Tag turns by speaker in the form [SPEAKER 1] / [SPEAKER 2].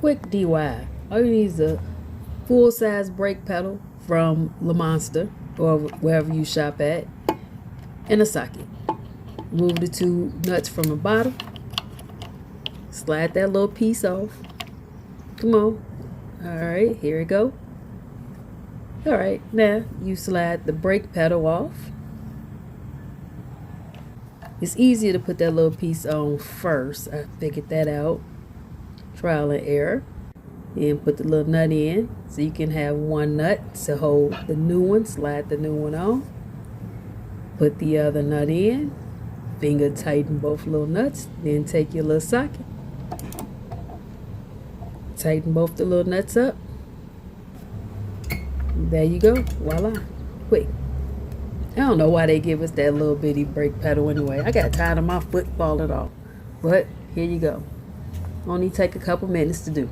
[SPEAKER 1] quick DIY. All you need is a full-size brake pedal from Le Monster or wherever you shop at, and a socket. Remove the two nuts from the bottom. Slide that little piece off. Come on. Alright, here we go. Alright, now you slide the brake pedal off. It's easier to put that little piece on first. I figured that out. Trial and error. And put the little nut in. So you can have one nut to hold the new one. Slide the new one on. Put the other nut in. Finger tighten both little nuts. Then take your little socket. Tighten both the little nuts up. There you go. Voila. Quick. I don't know why they give us that little bitty brake pedal anyway. I got tired of my foot falling off. But here you go. Only take a couple minutes to do.